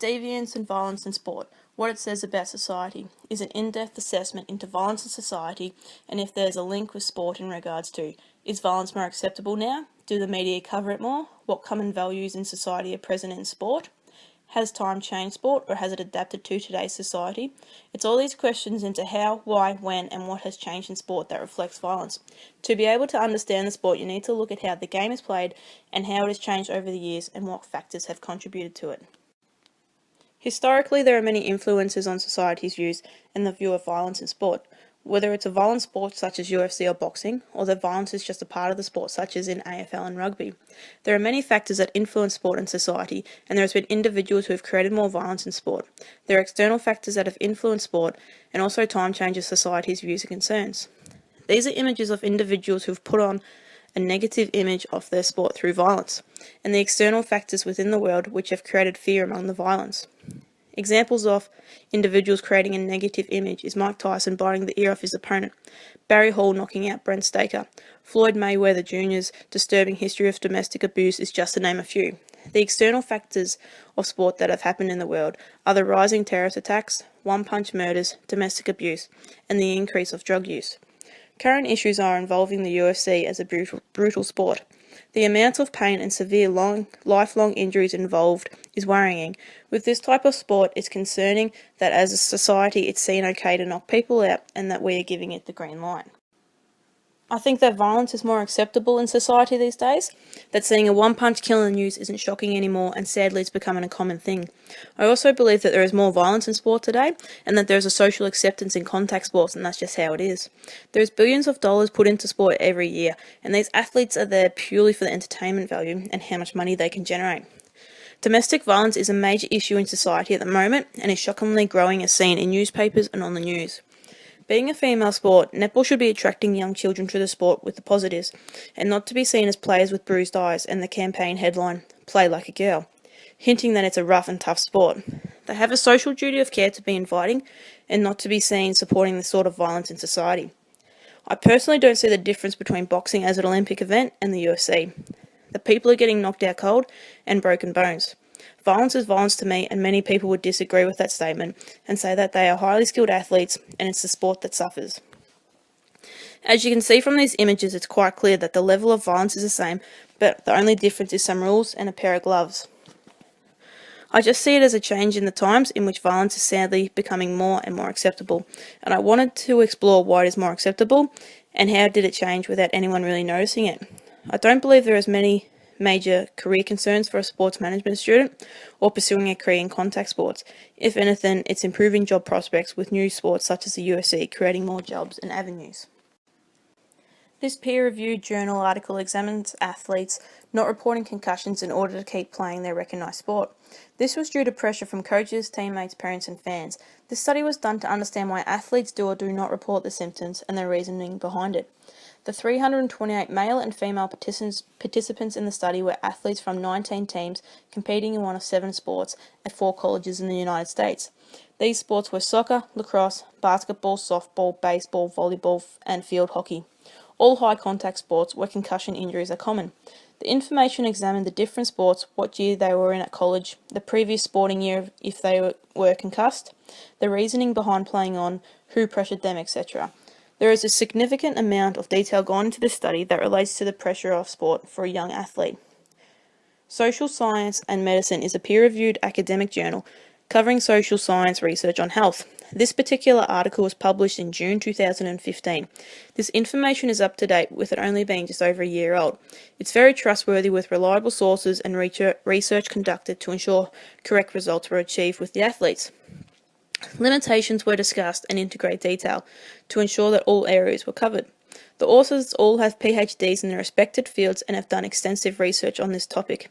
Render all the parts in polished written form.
Deviance and Violence in Sport, What It Says About Society, is an in-depth assessment into violence in society and if there's a link with sport in regards to, is violence more acceptable now? Do the media cover it more? What common values in society are present in sport? Has time changed sport, or has it adapted to today's society? It's all these questions into how, why, when and what has changed in sport that reflects violence. To be able to understand the sport, you need to look at how the game is played and how it has changed over the years and what factors have contributed to it. Historically, there are many influences on society's views and the view of violence in sport. Whether it's a violent sport such as UFC or boxing, or that violence is just a part of the sport such as in AFL and rugby. There are many factors that influence sport and society, and there has been individuals who have created more violence in sport. There are external factors that have influenced sport, and also time changes society's views and concerns. These are images of individuals who have put on a negative image of their sport through violence, and the external factors within the world which have created fear among the violence. Examples of individuals creating a negative image is Mike Tyson biting the ear off his opponent, Barry Hall knocking out Brent Staker, Floyd Mayweather Jr.'s disturbing history of domestic abuse is just to name a few. The external factors of sport that have happened in the world are the rising terrorist attacks, one-punch murders, domestic abuse, and the increase of drug use. Current issues are involving the UFC as a brutal sport. The amount of pain and severe lifelong injuries involved is worrying. With this type of sport, it's concerning that as a society it's seen okay to knock people out and that we are giving it the green light. I think that violence is more acceptable in society these days, that seeing a one-punch kill in the news isn't shocking anymore, and sadly it's becoming a common thing. I also believe that there is more violence in sport today, and that there is a social acceptance in contact sports, and that's just how it is. There is billions of dollars put into sport every year, and these athletes are there purely for the entertainment value and how much money they can generate. Domestic violence is a major issue in society at the moment, and is shockingly growing as seen in newspapers and on the news. Being a female sport, netball should be attracting young children to the sport with the positives, and not to be seen as players with bruised eyes and the campaign headline, "Play like a girl," hinting that it's a rough and tough sport. They have a social duty of care to be inviting, and not to be seen supporting this sort of violence in society. I personally don't see the difference between boxing as an Olympic event and the UFC. The people are getting knocked out cold and broken bones. Violence is violence to me, and many people would disagree with that statement and say that they are highly skilled athletes and it's the sport that suffers. As you can see from these images, it's quite clear that the level of violence is the same, but the only difference is some rules and a pair of gloves. I just see it as a change in the times in which violence is sadly becoming more and more acceptable, and I wanted to explore why it is more acceptable and how did it change without anyone really noticing it. I don't believe there is many major career concerns for a sports management student or pursuing a career in contact sports. If anything, it's improving job prospects with new sports such as the UFC, creating more jobs and avenues. This peer-reviewed journal article examines athletes not reporting concussions in order to keep playing their recognised sport. This was due to pressure from coaches, teammates, parents and fans. This study was done to understand why athletes do or do not report the symptoms and the reasoning behind it. The 328 male and female participants in the study were athletes from 19 teams competing in one of 7 sports at 4 colleges in the United States. These sports were soccer, lacrosse, basketball, softball, baseball, volleyball and field hockey. All high-contact sports where concussion injuries are common. The information examined the different sports, what year they were in at college, the previous sporting year if they were concussed, the reasoning behind playing on, who pressured them, etc. There is a significant amount of detail gone into this study that relates to the pressure of sport for a young athlete. Social Science and Medicine is a peer-reviewed academic journal covering social science research on health. This particular article was published in June 2015. This information is up to date, with it only being just over a year old. It's very trustworthy with reliable sources and research conducted to ensure correct results were achieved with the athletes. Limitations were discussed and in great detail to ensure that all areas were covered. The authors all have PhDs in their respected fields and have done extensive research on this topic.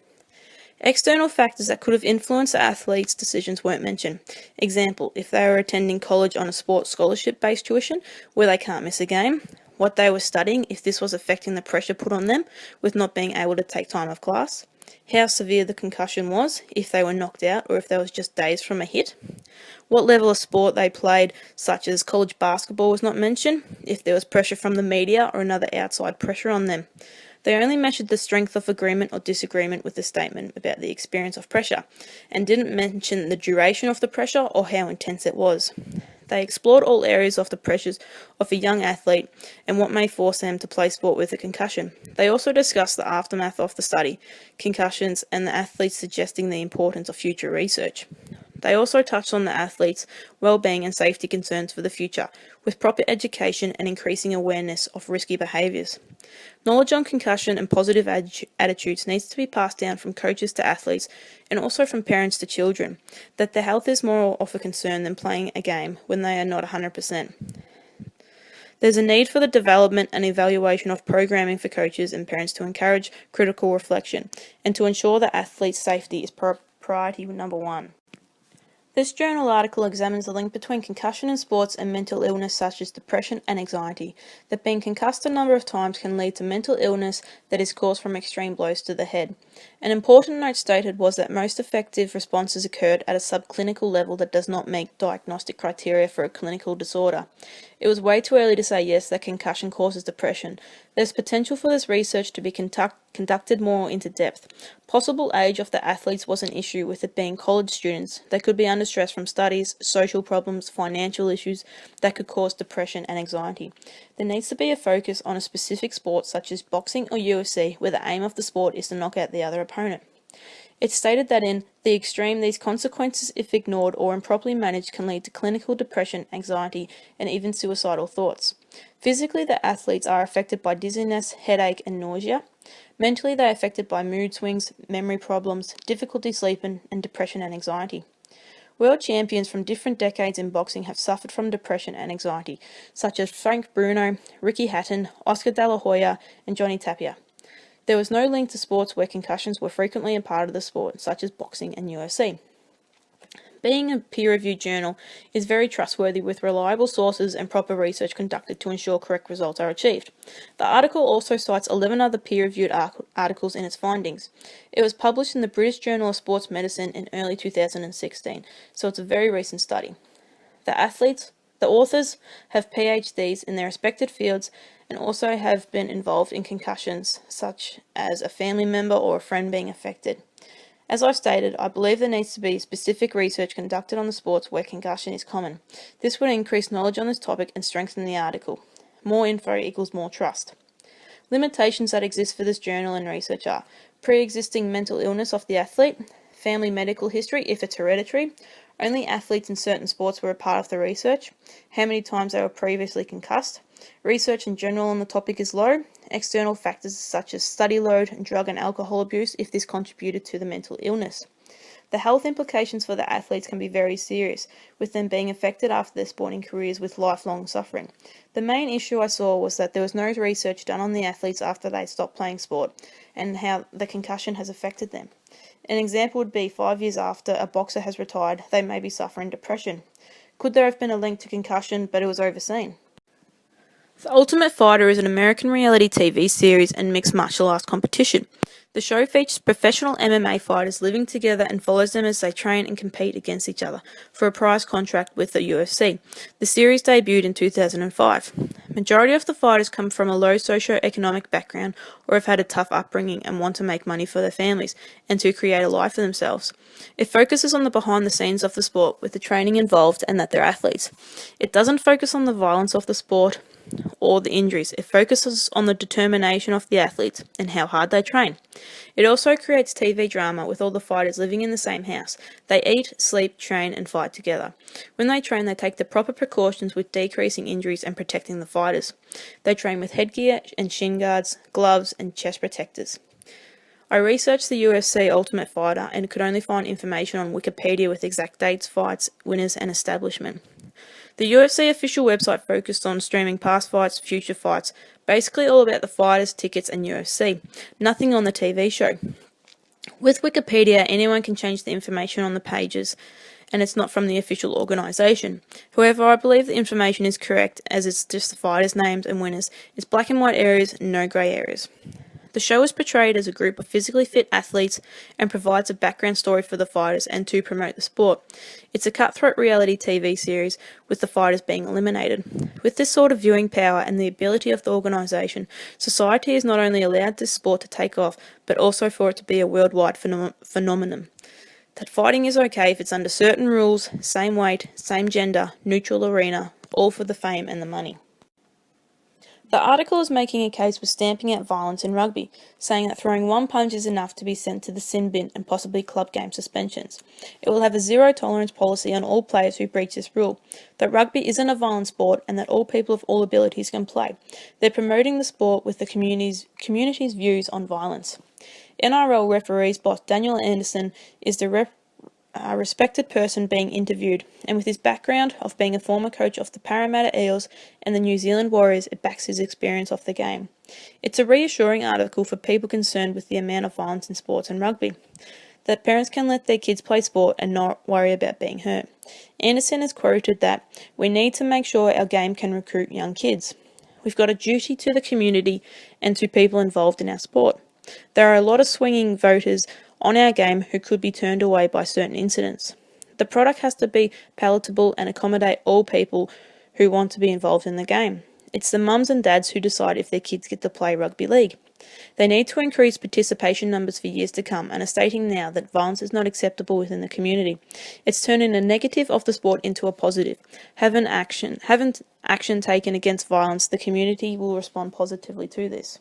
External factors that could have influenced the athletes' decisions weren't mentioned. Example, if they were attending college on a sports scholarship-based tuition where they can't miss a game, what they were studying, if this was affecting the pressure put on them with not being able to take time off class, how severe the concussion was, if they were knocked out or if they was just days from a hit, what level of sport they played, such as college basketball was not mentioned, if there was pressure from the media or another outside pressure on them. They only measured the strength of agreement or disagreement with the statement about the experience of pressure, and didn't mention the duration of the pressure or how intense it was. They explored all areas of the pressures of a young athlete and what may force them to play sport with a concussion. They also discussed the aftermath of the study, concussions, and the athletes, suggesting the importance of future research. They also touched on the athletes' well-being and safety concerns for the future, with proper education and increasing awareness of risky behaviours. Knowledge on concussion and positive attitudes needs to be passed down from coaches to athletes and also from parents to children, that their health is more of a concern than playing a game when they are not 100%. There's a need for the development and evaluation of programming for coaches and parents to encourage critical reflection and to ensure that athletes' safety is priority number one. This journal article examines the link between concussion in sports and mental illness such as depression and anxiety, that being concussed a number of times can lead to mental illness that is caused from extreme blows to the head. An important note stated was that most effective responses occurred at a subclinical level that does not meet diagnostic criteria for a clinical disorder. It was way too early to say yes that concussion causes depression. There's potential for this research to be conducted more into depth. Possible age of the athletes was an issue, with it being college students. They could be under stress from studies, social problems, financial issues that could cause depression and anxiety. There needs to be a focus on a specific sport such as boxing or UFC, where the aim of the sport is to knock out the other opponent. It's stated that in the extreme, these consequences, if ignored or improperly managed, can lead to clinical depression, anxiety, and even suicidal thoughts. Physically, the athletes are affected by dizziness, headache, and nausea. Mentally, they are affected by mood swings, memory problems, difficulty sleeping, and depression and anxiety. World champions from different decades in boxing have suffered from depression and anxiety, such as Frank Bruno, Ricky Hatton, Oscar De La Hoya, and Johnny Tapia. There was no link to sports where concussions were frequently a part of the sport, such as boxing and UFC. Being a peer-reviewed journal is very trustworthy, with reliable sources and proper research conducted to ensure correct results are achieved. The article also cites 11 other peer-reviewed articles in its findings. It was published in the British Journal of Sports Medicine in early 2016, so it's a very recent study. The authors have PhDs in their respected fields and also have been involved in concussions, such as a family member or a friend being affected. As I've stated, I believe there needs to be specific research conducted on the sports where concussion is common. This would increase knowledge on this topic and strengthen the article. More info equals more trust. Limitations that exist for this journal and research are pre-existing mental illness of the athlete, family medical history if it's hereditary, only athletes in certain sports were a part of the research, how many times they were previously concussed, research in general on the topic is low, external factors such as study load and drug and alcohol abuse if this contributed to the mental illness. The health implications for the athletes can be very serious, with them being affected after their sporting careers with lifelong suffering. The main issue I saw was that there was no research done on the athletes after they stopped playing sport and how the concussion has affected them. An example would be 5 years after a boxer has retired, they may be suffering depression. Could there have been a link to concussion, but it was overseen? The Ultimate Fighter is an American reality TV series and mixed martial arts competition. The show features professional MMA fighters living together and follows them as they train and compete against each other for a prize contract with the UFC. The series debuted in 2005. Majority of the fighters come from a low socio-economic background or have had a tough upbringing and want to make money for their families and to create a life for themselves. It focuses on the behind the scenes of the sport with the training involved and that they're athletes. It doesn't focus on the violence of the sport or the injuries. It focuses on the determination of the athletes and how hard they train. It also creates TV drama with all the fighters living in the same house. They eat, sleep, train and fight together. When they train, they take the proper precautions with decreasing injuries and protecting the fighters. They train with headgear and shin guards, gloves and chest protectors. I researched the UFC Ultimate Fighter and could only find information on Wikipedia with exact dates, fights, winners and establishment. The UFC official website focused on streaming past fights, future fights, basically all about the fighters, tickets and UFC, nothing on the TV show. With Wikipedia, anyone can change the information on the pages and it's not from the official organisation. However, I believe the information is correct as it's just the fighters' names and winners. It's black and white areas, no grey areas. The show is portrayed as a group of physically fit athletes and provides a background story for the fighters and to promote the sport. It's a cutthroat reality TV series with the fighters being eliminated. With this sort of viewing power and the ability of the organisation, society is not only allowed this sport to take off, but also for it to be a worldwide phenomenon. That fighting is okay if it's under certain rules, same weight, same gender, neutral arena, all for the fame and the money. The article is making a case for stamping out violence in rugby, saying that throwing one punch is enough to be sent to the sin bin and possibly club game suspensions. It will have a zero tolerance policy on all players who breach this rule, that rugby isn't a violent sport and that all people of all abilities can play. They're promoting the sport with the community's views on violence. NRL referees boss Daniel Anderson is the respected person being interviewed, and with his background of being a former coach of the Parramatta Eels and the New Zealand Warriors, it backs his experience off the game. It's a reassuring article for people concerned with the amount of violence in sports and rugby, that parents can let their kids play sport and not worry about being hurt. Anderson has quoted that, "We need to make sure our game can recruit young kids. We've got a duty to the community and to people involved in our sport. There are a lot of swinging voters on our game who could be turned away by certain incidents. The product has to be palatable and accommodate all people who want to be involved in the game. It's the mums and dads who decide if their kids get to play rugby league. They need to increase participation numbers for years to come and are stating now that violence is not acceptable within the community. It's turning a negative of the sport into a positive. Haven't action taken against violence, the community will respond positively to this."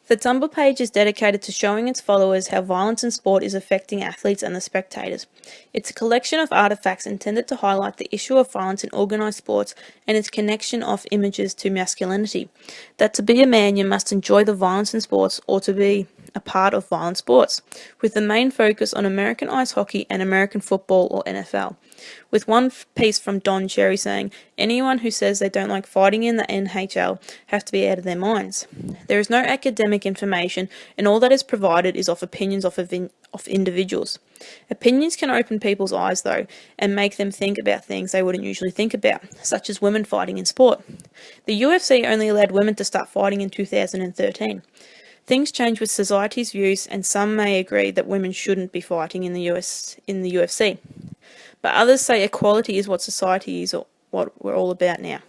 The Tumblr page is dedicated to showing its followers how violence in sport is affecting athletes and the spectators. It's a collection of artifacts intended to highlight the issue of violence in organised sports and its connection of images to masculinity. That to be a man you must enjoy the violence in sports or to be a part of violent sports, with the main focus on American ice hockey and American football or NFL. With one piece from Don Cherry saying, "Anyone who says they don't like fighting in the NHL have to be out of their minds." There is no academic information, and all that is provided is of opinions of individuals. Opinions can open people's eyes, though, and make them think about things they wouldn't usually think about, such as women fighting in sport. The UFC only allowed women to start fighting in 2013. Things change with society's views, and some may agree that women shouldn't be fighting in the UFC. But others say equality is what society is, or what we're all about now.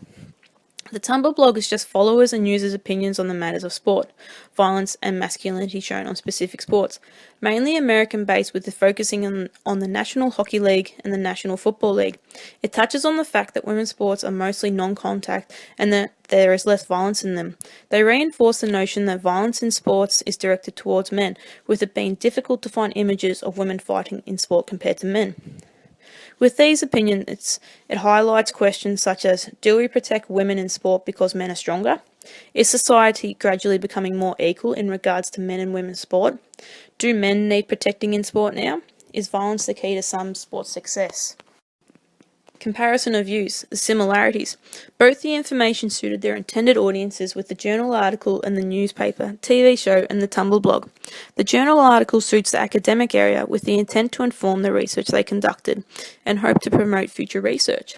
The Tumblr blog is just followers and users' opinions on the matters of sport, violence and masculinity shown on specific sports, mainly American-based, with the focusing on the National Hockey League and the National Football League. It touches on the fact that women's sports are mostly non-contact and that there is less violence in them. They reinforce the notion that violence in sports is directed towards men, with it being difficult to find images of women fighting in sport compared to men. With these opinions, it highlights questions such as, do we protect women in sport because men are stronger? Is society gradually becoming more equal in regards to men and women's sport? Do men need protecting in sport now? Is violence the key to some sports success? Comparison of views, the similarities. Both the information suited their intended audiences with the journal article and the newspaper, TV show and the Tumblr blog. The journal article suits the academic area with the intent to inform the research they conducted and hope to promote future research.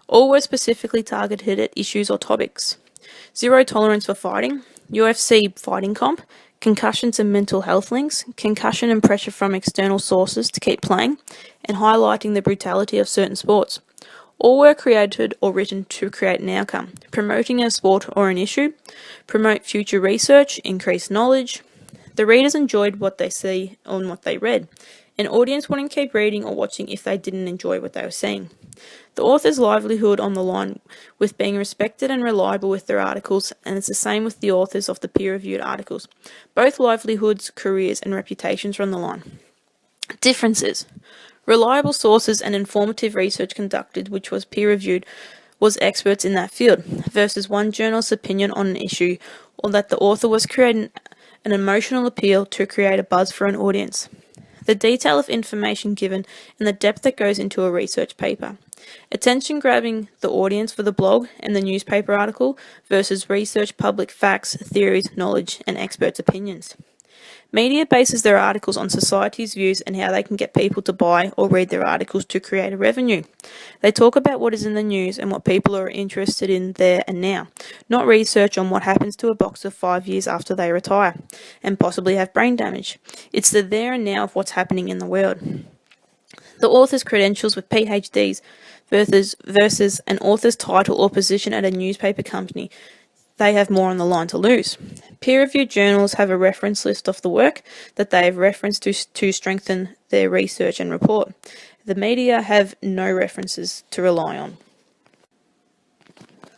All were specifically targeted at issues or topics. Zero tolerance for fighting, UFC fighting comp, concussions and mental health links, concussion and pressure from external sources to keep playing, and highlighting the brutality of certain sports. All were created or written to create an outcome, promoting a sport or an issue, promote future research, increase knowledge. The readers enjoyed what they see and what they read. An audience wouldn't keep reading or watching if they didn't enjoy what they were seeing. The author's livelihood on the line with being respected and reliable with their articles, and it's the same with the authors of the peer-reviewed articles. Both livelihoods, careers and reputations are on the line. Differences. Reliable sources and informative research conducted, which was peer-reviewed, was experts in that field, versus one journalist's opinion on an issue, or that the author was creating an emotional appeal to create a buzz for an audience. The detail of information given and the depth that goes into a research paper. Attention grabbing the audience for the blog and the newspaper article versus research, public facts, theories, knowledge, and experts' opinions. Media bases their articles on society's views and how they can get people to buy or read their articles to create a revenue. They talk about what is in the news and what people are interested in there and now, not research on what happens to a boxer 5 years after they retire and possibly have brain damage. It's the there and now of what's happening in the world. The author's credentials with PhDs versus an author's title or position at a newspaper company, they have more on the line to lose. Peer-reviewed journals have a reference list of the work that they have referenced to strengthen their research and report. The media have no references to rely on.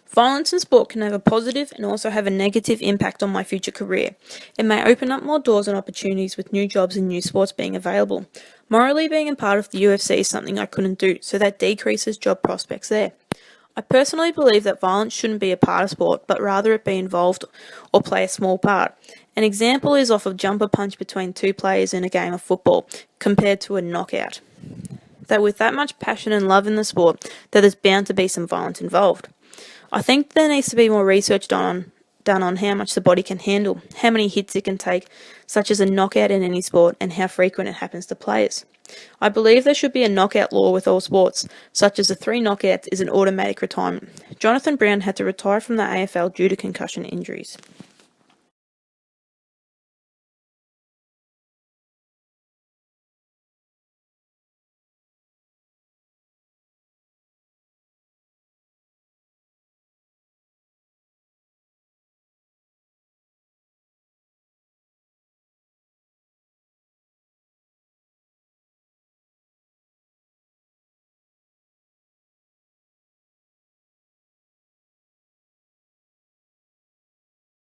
Violence in sport can have a positive and also have a negative impact on my future career. It may open up more doors and opportunities with new jobs and new sports being available. Morally, being a part of the UFC is something I couldn't do, so that decreases job prospects there. I personally believe that violence shouldn't be a part of sport, but rather it be involved or play a small part. An example is of a jumper punch between two players in a game of football, compared to a knockout. That with that much passion and love in the sport, that there's bound to be some violence involved. I think there needs to be more research done on how much the body can handle, how many hits it can take, such as a knockout in any sport, and how frequent it happens to players. I believe there should be a knockout law with all sports, such as 3 knockouts is an automatic retirement. Jonathan Brown had to retire from the AFL due to concussion injuries.